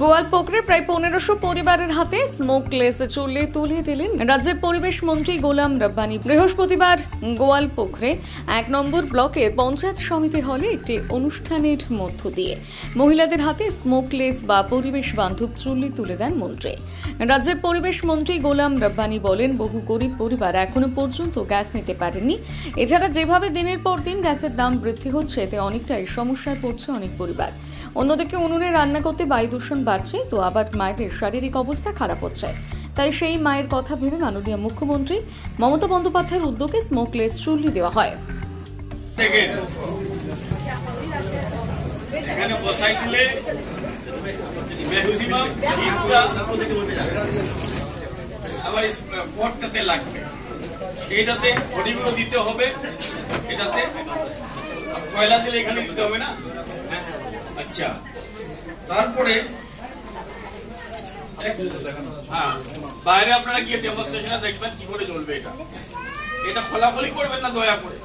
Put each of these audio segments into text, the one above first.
গোয়ালপোখরে প্রায় 1500 পরিবারের হাতে স্মোকলেস চুল্লি তুলে দিলেন রাজ্যের পরিবেশ মন্ত্রী গোলাম রব্বানী। বৃহস্পতিবার গোয়ালপোখরে 1 নম্বর ব্লকের পঞ্চায়েত সমিতি হলে একটি অনুষ্ঠানের মধ্য দিয়ে মহিলাদের হাতে স্মোকলেস বা পরিবেশ বান্ধব চুল্লি তুলে দেন মন্ত্রী। রাজ্যের পরিবেশ মন্ত্রী গোলাম রব্বানী বলেন, বহু গরিব পরিবার এখনো পর্যন্ত গ্যাস নিতে পারেনি। এছাড়া যেভাবে দিনের পর দিন গ্যাসের দাম বৃদ্ধি হচ্ছে, এতে অনেকটাই সমস্যায় পড়ছে অনেক পরিবার। অন্যদিকে উনুনে রান্না করতে বায়ু দূষণ বাড়ছে, তো আবার মায়েদের শারীরিক অবস্থা খারাপ হচ্ছে। তাই সেই মায়ের কথা ভেবে মাননীয় মুখ্যমন্ত্রী মমতা বন্দ্যোপাধ্যায়ের উদ্যোগে স্মোকলেস চুল্লি দেওয়া হয়। এটাতে খড়িগুলো দিতে হবে, এটাতে কয়লা দিলে এখানে দিতে হবে না। আচ্ছা, তারপরে হ্যাঁ, বাইরে আপনারা গিয়ে ডেমনস্ট্রেশনে দেখবেন কি করে জ্বলবে। এটা খোলাখুলি করবেন না দয়া করে।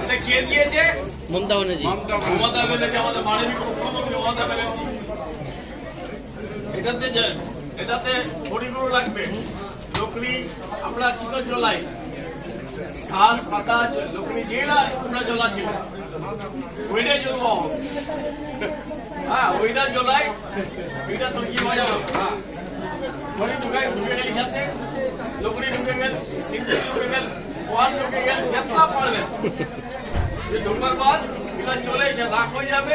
এটা কে দিয়েছে? মমতা ব্যানার্জি। আমাদের মাননীয় মুখ্যমন্ত্রী মমতা ব্যানার্জি। এটাতে খড়িগুলো লাগবে, লকড়ি আমরা কিসব জ্বলাই, ঘাস পাতা লকড়ি যেটা তোমরা জ্বলাচ্ছি ওইটাই জ্বলবো। হ্যাঁ, ওইটা জ্বলাই, ওইটা তোর কি মজা হবে। হ্যাঁ, খড়ি ঢুকে গেল, আছে লকড়ি ঢুকে গেল, সিদ্ধি ঢুকে গেল, ওয়াল ঢুকে গেল, যেটা পারবেন ঢুকবার পর এটা চলে এসে রাখ হয়ে যাবে।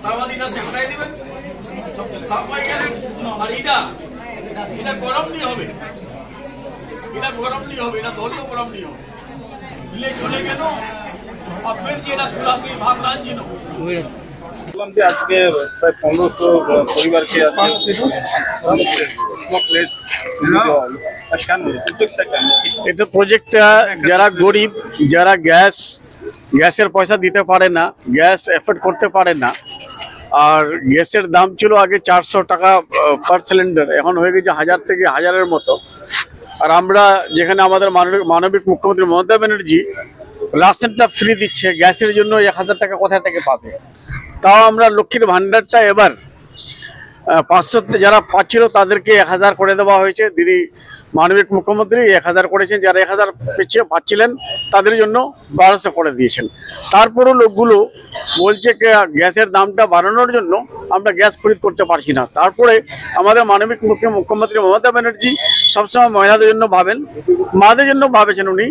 তারপর এটা সেটাই দিবেন, সাফ হয়ে গেলে। আর এটা গরম নিয়ে হবে, এটা গরম নিয়ে হবে, এটা ধরলেও গরম নিয়ে হবে, দিলে চলে গেল। আর ফের যে এটা তুলাপি ভাব রাঞ্জিন আজকে প্রায় 1500 পরিবারকে এটা প্রজেক্টটা যারা গরিব, যারা গ্যাসের পয়সা দিতে পারে না, গ্যাস এফোর্ড করতে পারে না, আর গ্যাসের দাম ছিল আগে 400 টাকা পার সিলিন্ডার, এখন হয়ে গেছে 1000 থেকে 1000-এর মতো। আর আমরা যেখানে আমাদের মাননীয় মুখ্যমন্ত্রী মমতা ব্যানার্জি রাশনটা ফ্রি দিচ্ছে, গ্যাসের জন্য 1000 টাকা কোথা থেকে পাবে? তাও আমরা লক্ষ্মীর ভান্ডারটা এবার 500 যারা পাচ্ছিল তাদেরকে 1000 করে দেওয়া হয়েছে। দিদি মাননীয় মুখ্যমন্ত্রী 1000 করেছেন, যারা 1000 পাচ্ছিলেন তাদের জন্য 1200 করে দিয়েছেন। তারপরও লোকগুলো বলছে গ্যাসের দামটা বাড়ানোর জন্য আমরা গ্যাস খরিদ করতে পারছি না। তারপরে আমাদের মাননীয় মুখ্যমন্ত্রী মমতা ব্যানার্জি সবসময় মহিলাদের জন্য ভাবেন, মাদের জন্য ভাবেছেন উনি।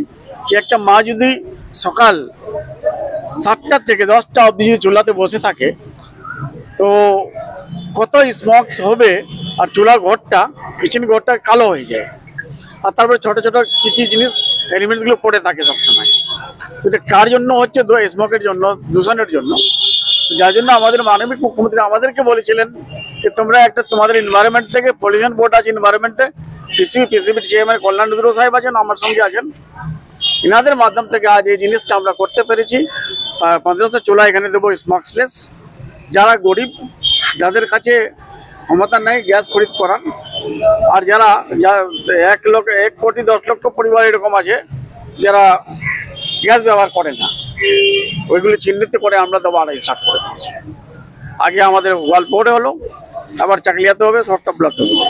একটা মা যদি সকাল 7টা থেকে 10টা অবধি যদি চুলাতে বসে থাকে তো কত স্মোকস হবে, আর চুলার ঘরটা, কিচেন ঘরটা কালো হয়ে যায়। আর তারপরে ছোট ছোট কিছু জিনিস এলিমেন্টসগুলো পড়ে থাকে সবসময়। এটা কার জন্য হচ্ছে? স্মোকের জন্য, দূষণের জন্য। যার জন্য আমাদের মাননীয় মুখ্যমন্ত্রী আমাদেরকে বলেছিলেন যে তোমরা একটা তোমাদের এনভায়রনমেন্ট থেকে, পলিউশন বোর্ড আছে এনভায়রনমেন্টে, পিসিবির চেয়ারম্যান কল্যাণ রুদ্র সাহেব আছেন, আমার সঙ্গে আছেন, ইনাদের মাধ্যম থেকে আজ এই জিনিসটা আমরা করতে পেরেছি। 1500 চুলা এখানে দেবো স্মোকলেস। যারা গরিব, যাদের কাছে ক্ষমতা নেই গ্যাস খরিদ করার, আর যারা 1 কোটি 10 লক্ষ পরিবার এরকম আছে যারা গ্যাস ব্যবহার করে না, ওইগুলো চিহ্নিত করে আমরা দেবো 2.5 করে দিয়েছি। আগে আমাদের গোয়ালপোখরে হলো, আবার চাকলিয়াতে হবে, সবটা ব্লকে হবে।